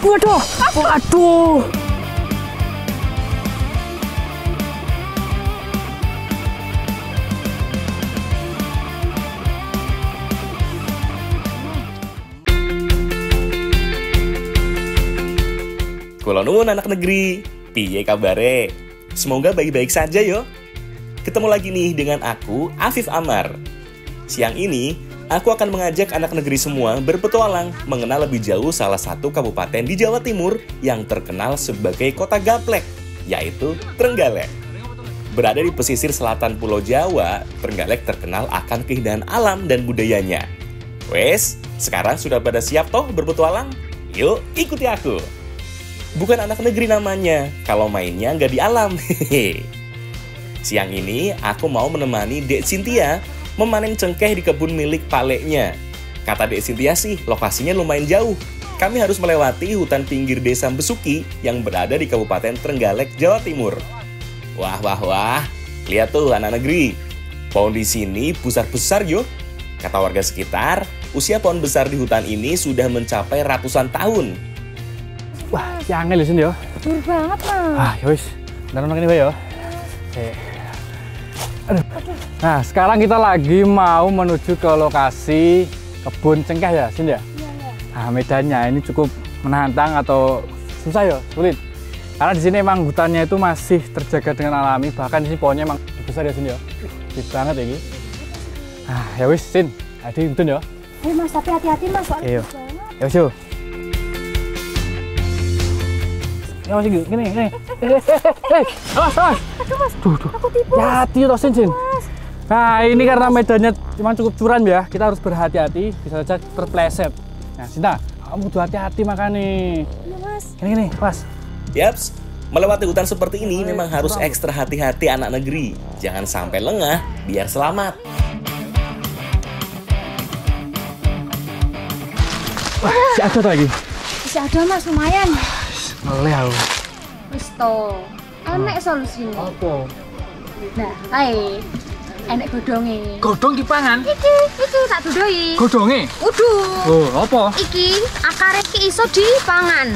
Waduh, waduh. Kula nuwun anak negeri, piye kabare? Semoga baik-baik saja yo. Ketemu lagi nih dengan aku, Afif Amar. Siang ini, aku akan mengajak anak negeri semua berpetualang mengenal lebih jauh salah satu kabupaten di Jawa Timur yang terkenal sebagai kota gaplek, yaitu Trenggalek. Berada di pesisir selatan Pulau Jawa, Trenggalek terkenal akan keindahan alam dan budayanya. Wes, sekarang sudah pada siap toh berpetualang? Yuk, ikuti aku. Bukan anak negeri namanya, kalau mainnya nggak di alam. Siang ini, aku mau menemani Dek Cynthia memanen cengkeh di kebun milik paleknya. Kata Dek Cynthia sih, lokasinya lumayan jauh. Kami harus melewati hutan pinggir desa Besuki yang berada di Kabupaten Trenggalek, Jawa Timur. Wah, wah, wah. Lihat tuh anak negeri. Pohon di sini besar-besar yuk. Kata warga sekitar, usia pohon besar di hutan ini sudah mencapai ratusan tahun. Wah, angel di sini yo. Dur banget, Mas. Ah, yowis. Ntar ini yo. Aduh. Nah, sekarang kita lagi mau menuju ke lokasi kebun cengkeh ya, sini ya. Iya. Nah, medannya ini cukup menantang atau susah ya, sulit. Karena di sini emang hutannya itu masih terjaga dengan alami, bahkan di sini pohonnya emang besar ya sini ya. Gede banget ya ini. Nah, ya wis, Sin. Hadi betul ya. Ayo Mas, tapi hati-hati Mas, soalnya Iya. banget. Ya wis yo. Ya masih gini. Awas. Aduh Mas, Tuh. aku tipu. Hati toh, Sin. Mas. Nah, ini karena medannya cuma cukup curam ya, kita harus berhati-hati, bisa saja terpleset. Nah, Sinta, kamu tuh hati-hati makanya. Iya Mas. Gini, pas. Yaps, melewati hutan seperti ini memang harus ekstra hati-hati anak negeri. Jangan sampai lengah, biar selamat. Wah, si ada lagi. Bisa ada Mas, lumayan. Ngelih aku. Wis to. Enek solusine. Apa? Nah, kae. Enek godhonge. Godhong dipangan. Iki tak dodoi. Godhonge? Udu. Oh, apa? Iki akare iki iso dipangan.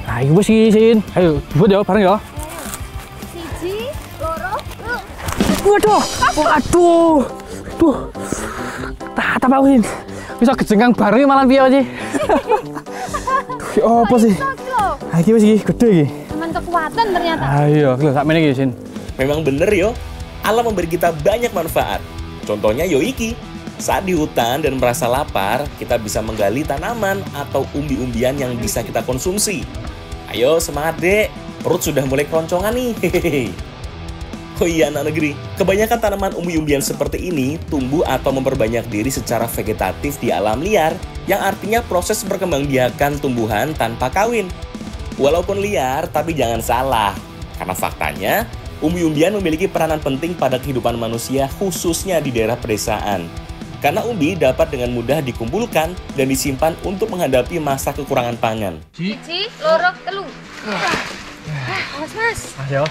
Ayo wis iki, Sin. Ayo, buat ya bareng ya. Siji, loro, yuk. Waduh. Tuh. Tak Win. Bisa kejengkang bareng malah piye sih? Duh, apa sih? Ah, iki wis iki gede iki. Cuman kekuatan ternyata. Ayo, lho sak meneh iki, Sin. Memang bener yo, alam memberi kita banyak manfaat. Contohnya yo iki, saat di hutan dan merasa lapar, kita bisa menggali tanaman atau umbi-umbian yang bisa kita konsumsi. Ayo semangat dek, perut sudah mulai keroncongan nih. Oh iya anak negeri, kebanyakan tanaman umbi-umbian seperti ini tumbuh atau memperbanyak diri secara vegetatif di alam liar, yang artinya proses berkembangbiakan tumbuhan tanpa kawin. Walaupun liar, tapi jangan salah, karena faktanya umbi-umbian memiliki peranan penting pada kehidupan manusia, khususnya di daerah pedesaan. Karena umbi dapat dengan mudah dikumpulkan dan disimpan untuk menghadapi masa kekurangan pangan. Siji, loro, telu. Awas Mas. Ayo.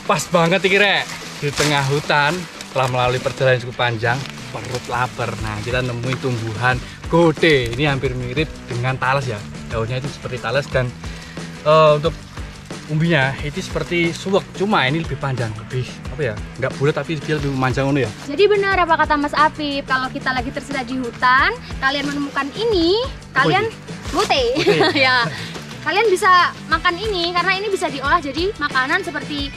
Pas banget iki, Rek. Di tengah hutan, telah melalui perjalanan cukup panjang, perut lapar. Nah, kita nemuin tumbuhan gode. Ini hampir mirip dengan talas ya. Daunnya itu seperti talas dan untuk umbinya itu seperti suwek. Cuma ini lebih panjang, lebih apa ya? Nggak bulat tapi dia lebih memanjang ngono ya. Jadi benar apa kata Mas Afif, kalau kita lagi tersesat di hutan, kalian menemukan ini, kalian bote. Ya. Kalian bisa makan ini karena ini bisa diolah jadi makanan seperti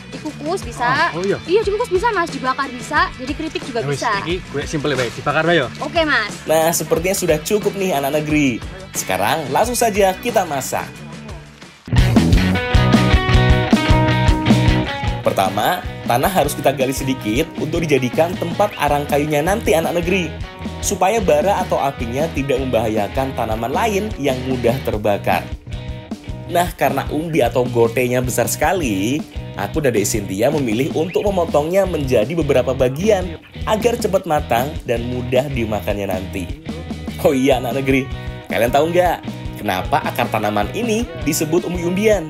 dikukus bisa. Oh iya. Iya, dikukus bisa Mas, dibakar bisa, jadi keripik juga bisa. Ini gue simpel ya, dibakar ya. Oke Mas. Nah, sepertinya sudah cukup nih anak negeri. Sekarang langsung saja kita masak. Pertama, tanah harus kita gali sedikit untuk dijadikan tempat arang kayunya nanti anak negeri, supaya bara atau apinya tidak membahayakan tanaman lain yang mudah terbakar. Nah, karena umbi atau gotenya besar sekali, aku dan Dek Cynthia memilih untuk memotongnya menjadi beberapa bagian agar cepat matang dan mudah dimakannya nanti. Oh iya anak negeri, kalian tahu nggak kenapa akar tanaman ini disebut umbi-umbian?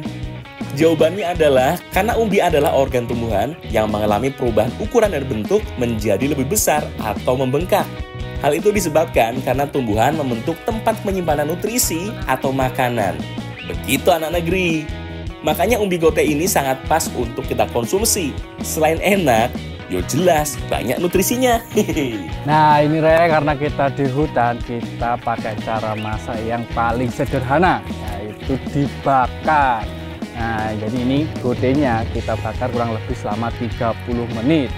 Jawabannya adalah karena umbi adalah organ tumbuhan yang mengalami perubahan ukuran dan bentuk menjadi lebih besar atau membengkak. Hal itu disebabkan karena tumbuhan membentuk tempat penyimpanan nutrisi atau makanan. Begitu anak negeri. Makanya umbi gote ini sangat pas untuk kita konsumsi. Selain enak, yo jelas banyak nutrisinya. Nah ini karena kita di hutan, kita pakai cara masak yang paling sederhana, yaitu dibakar. Nah jadi ini godenya kita bakar kurang lebih selama 30 menit.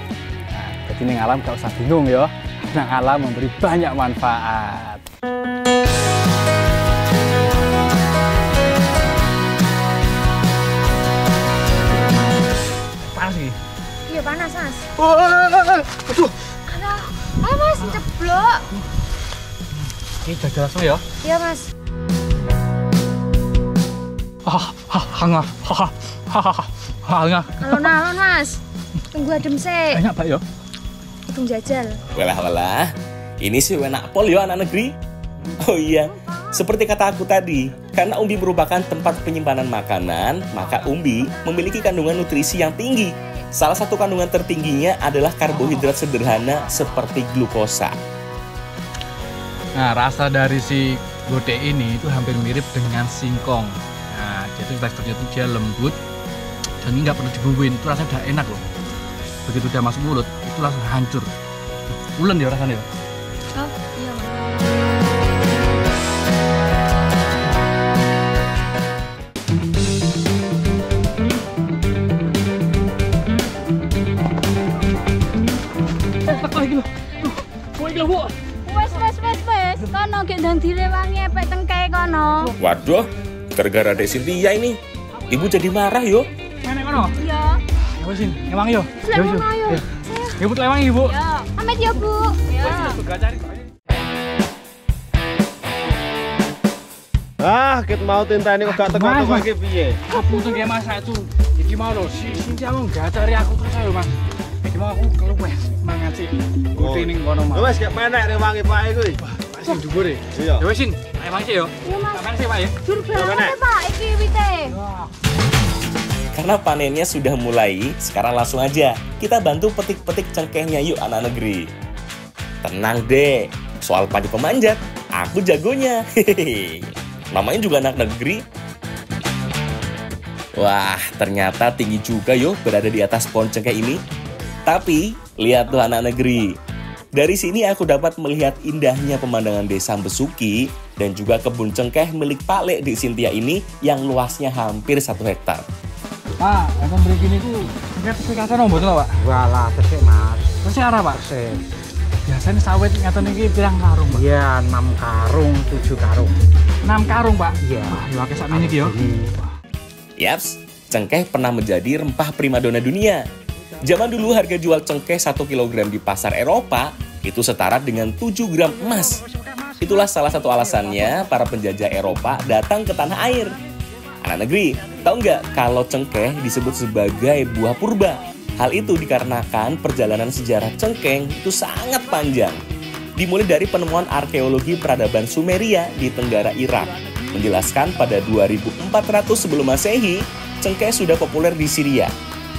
Nah jadi ini alam gak usah bingung ya, karena alam memberi banyak manfaat. Panas nih. Iya panas mas. Aduh. Ayo mas, ceblok. Ini jaga langsung ya. Iya mas. Hangat. Hangat. Alon-alon mas. Tunggu adem sih. Banyak pak ya. Hitung jajal. Walah, ini sih enak pol ya anak negeri. Oh iya, seperti kata aku tadi, karena umbi merupakan tempat penyimpanan makanan, maka umbi memiliki kandungan nutrisi yang tinggi. Salah satu kandungan tertingginya adalah karbohidrat sederhana seperti glukosa. Nah, rasa dari si gote ini itu hampir mirip dengan singkong. Nah, jadi teksturnya itu dia lembut dan ini nggak perlu dibumbuin, itu rasanya udah enak loh. Begitu udah masuk mulut, itu langsung hancur. Ulen ya rasanya. Oh iya mas. Bu. Wes. Kono gek ndang direwangi epek tengkae kono. Waduh, gara-gara Dek Cynthia ini, ibu jadi marah yo. Mana kono? Iya. Ya wis, ngewangi yo. Selamat ayo. Ibu lewangi, Bu. Ya. Pamit ya bu. Ah, ket mau tintani kok gak teko-teko iki piye? Aku tuh kayak masak tuh. Iki mau loh, si Cynthia mau nggak cari aku terus ayo mas. Iki mau aku keluar mangan sih. Gote ning kono mas. Wes gak menek rewangi pake kuwi. Masih dhuwur ya. Iya. Ya wis, ayo mangan sih yo. Iya mas. Mangan sih Pak ya. Jur banget pak, iki wite. Karena panennya sudah mulai, sekarang langsung aja kita bantu petik-petik cengkehnya yuk anak negeri. Tenang deh, soal padi pemanjat, aku jagonya. Hehehe. Namanya juga anak negeri. Wah, ternyata tinggi juga yo berada di atas pohon cengkeh ini. Tapi, lihat tuh anak negeri. Dari sini aku dapat melihat indahnya pemandangan desa Besuki dan juga kebun cengkeh milik Pak Lek Dek Cynthia ini yang luasnya hampir 1 hektar. Pak, yang beri gini tuh cengkeh spesifikasi nomor tuh Pak? Walah, tesik mas. Terus arah Pak? Tesik. Biasanya sawit ngatain ini pirang karung Pak? Iya, 6 karung, 7 karung. 6 karung Pak? Iya. Wah, ya pakai sak ini yo. Yaps, cengkeh pernah menjadi rempah primadona dunia. Zaman dulu harga jual cengkeh 1 kg di pasar Eropa itu setara dengan 7 gram emas. Itulah salah satu alasannya para penjajah Eropa datang ke tanah air. Anak negeri, tahu nggak kalau cengkeh disebut sebagai buah purba? Hal itu dikarenakan perjalanan sejarah cengkeh itu sangat panjang. Dimulai dari penemuan arkeologi peradaban Sumeria di Tenggara Irak. Menjelaskan pada 2400 sebelum Masehi, cengkeh sudah populer di Syria.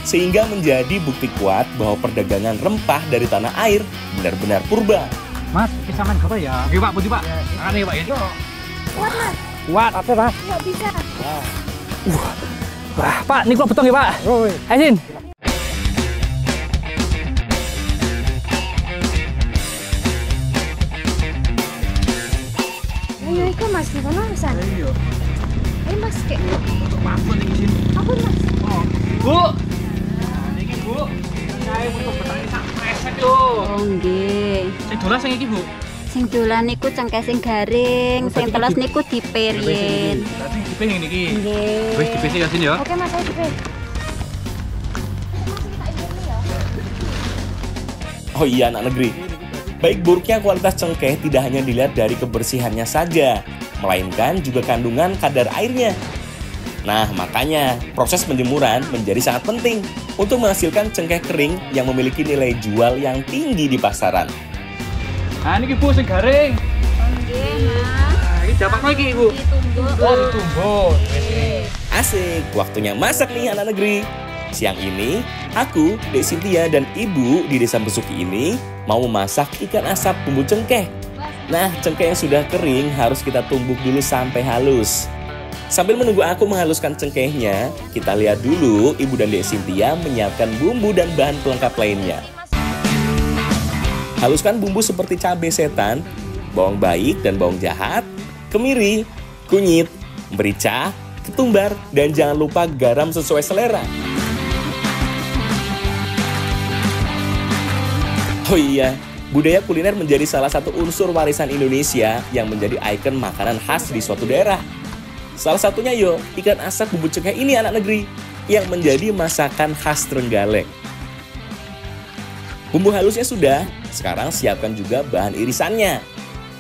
Sehingga menjadi bukti kuat bahwa perdagangan rempah dari tanah air benar-benar purba. Mas, kita main apa ya? Oke Pak, putih Pak. Makan nih Pak ya. Kuat mas. Kuat. Apa Pak? Nggak bisa. Wah, Pak, ini kok betul ya Pak? Ayo Sin. Ayo ikut mas, di mana mas? Iya. Ayo mas, kayak Untuk mampu nih Sin. apa mas? Oh, Bu. Nah, ini Bu. Saya butuh petani sak pesek lho. Oh nggih. Sing dolas sing iki Bu. Sing dolan niku cengkeh sing garing, sing teles niku diperien. Tadi diping niki. Nggih. Wis diping ya Sin ya. Oke mas, ayo dipeh. Oh iya anak negeri, baik buruknya kualitas cengkeh tidak hanya dilihat dari kebersihannya saja, melainkan juga kandungan kadar airnya. Nah makanya proses penjemuran menjadi sangat penting untuk menghasilkan cengkeh kering yang memiliki nilai jual yang tinggi di pasaran. Nah niki Bu sing garing. Nggih, Mas. Nah, iki dapat lagi Bu. Ditumbuk. Oh, ditumbuk. Asik, waktunya masak nih anak negeri. Siang ini, aku, Dek Cynthia, dan Ibu di Desa Besuki ini mau memasak ikan asap bumbu cengkeh. Nah, cengkeh yang sudah kering harus kita tumbuk dulu sampai halus. Sambil menunggu aku menghaluskan cengkehnya, kita lihat dulu Ibu dan Dek Cynthia menyiapkan bumbu dan bahan pelengkap lainnya. Haluskan bumbu seperti cabai setan, bawang baik dan bawang jahat, kemiri, kunyit, merica, ketumbar, dan jangan lupa garam sesuai selera. Oh iya, budaya kuliner menjadi salah satu unsur warisan Indonesia yang menjadi ikon makanan khas di suatu daerah. Salah satunya ikan asap bumbu cengkeh ini anak negeri yang menjadi masakan khas Trenggalek. Bumbu halusnya sudah, sekarang siapkan juga bahan irisannya,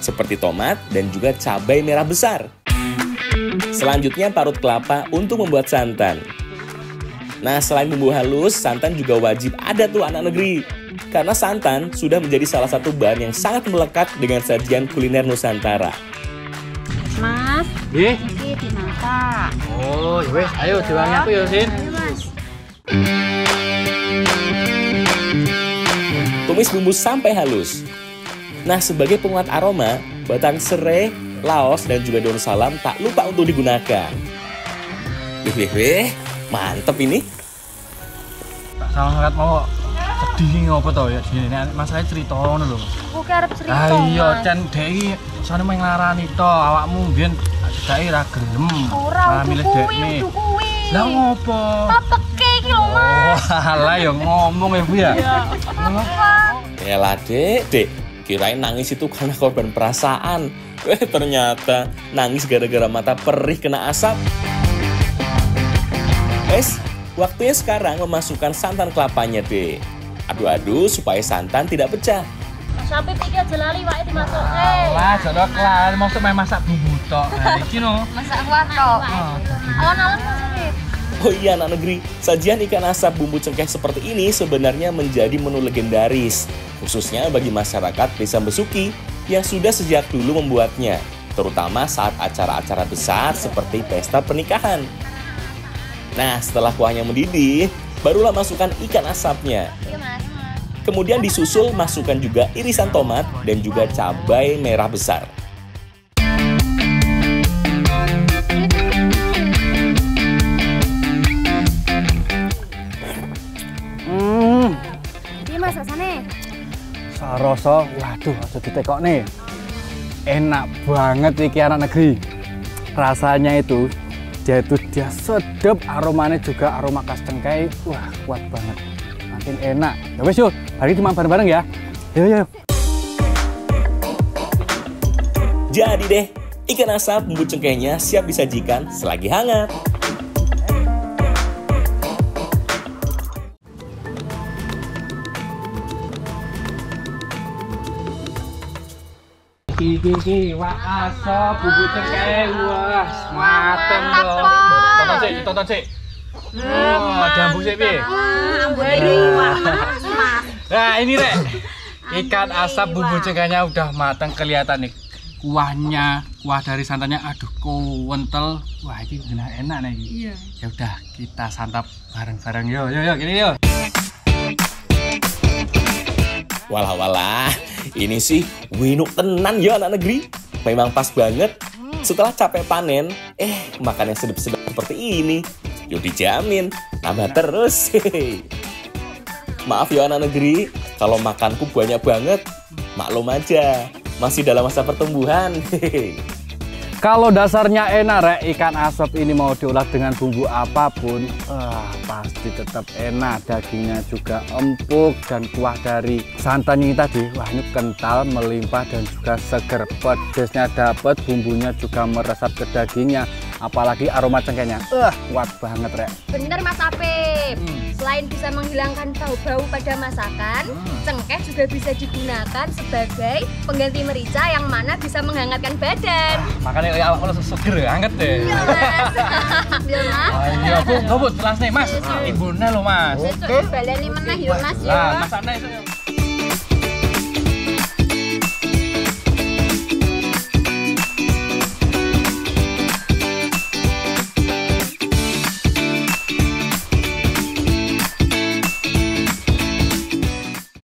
seperti tomat dan juga cabai merah besar. Selanjutnya parut kelapa untuk membuat santan. Nah, selain bumbu halus, santan juga wajib ada tuh anak negeri. Karena santan sudah menjadi salah satu bahan yang sangat melekat dengan sajian kuliner Nusantara. Mas, Nggih. ini dimasak. Oh, wes, ayo diwangi aku ya, Sin. Ayo, Mas. Tumis bumbu sampai halus. Nah, sebagai penguat aroma, batang serai, laos, dan juga daun salam tak lupa untuk digunakan. Wih, mantep ini. Tak salah ngeliat mau sedih ngopo to ya sini masalah cerita ngono lho. Aku ki arep cerita. Ah iya, Mas. Cen dek iki sane mung nglarani to, awakmu mbiyen dek ra gelem. Ora milih udu dekne. kuwi. Lah ngopo? Papeke iki lho, Mas. Oh, alah ya ngomong ya Bu ya. Yalah dek, kirain nangis itu karena korban perasaan. Ternyata nangis gara-gara mata perih kena asap. Waktunya sekarang memasukkan santan kelapanya deh. Aduk-aduk supaya santan tidak pecah. Mas Apip iki aja lali wae dimasukke. Lah jodok lah, maksud main masak bumbu tok. Nah, iki no. Masak kuah tok. Alon-alon Mas Apip. Oh iya anak negeri, sajian ikan asap bumbu cengkeh seperti ini sebenarnya menjadi menu legendaris, khususnya bagi masyarakat Desa Besuki yang sudah sejak dulu membuatnya, terutama saat acara-acara besar seperti pesta pernikahan. Nah, setelah kuahnya mendidih, barulah masukkan ikan asapnya. Iya, Mas. Kemudian disusul masukkan juga irisan tomat dan juga cabai merah besar. Iya, Mas, rasane. Sarasa, waduh, aja ditekok nih. Enak banget iki anak negeri. Rasanya itu dia sedap, aromanya juga aroma khas cengkeh. Wah, kuat banget. Makin enak. Ya wes yuk, hari ini bareng-bareng ya. Yuk. Jadi deh, ikan asap bumbu cengkehnya siap disajikan selagi hangat. Iki, wah asap bumbu cengkeh, wah mateng loh. Tonton sih. Wah, diambung sih piye? Nah, ini Rek. Ikan asap bumbu cengkehnya udah matang, kelihatan nih. Kuah dari santannya aduh kental. Wah, ini benar enak nih. Iya. Ya udah, kita santap bareng-bareng yuk, gini yuk. Walah, ini sih winuk tenan ya anak negeri. Memang pas banget. Setelah capek panen, makan yang sedap-sedap seperti ini. Yuk dijamin, nambah terus. Maaf ya anak negeri, kalau makanku banyak banget. Maklum aja, masih dalam masa pertumbuhan. Kalau dasarnya enak Rek, ikan asap ini mau diolah dengan bumbu apapun, pasti tetap enak. Dagingnya juga empuk dan kuah dari santannya ini tadi, wah ini kental, melimpah dan juga seger. Pedesnya dapat, bumbunya juga meresap ke dagingnya. Apalagi aroma cengkehnya, kuat banget Rek. Bener Mas Apip. Selain bisa menghilangkan bau-bau pada masakan, cengkeh juga bisa digunakan sebagai pengganti merica yang mana bisa menghangatkan badan. Makanya awak kalau seger ya, hangat deh. Iya Mas. Iya Mas. Ayo, Bu, ngebut jelas nih Mas. Ibunya loh Mas. Oke, baleni meneh ya Mas ya. Nah, masaknya itu.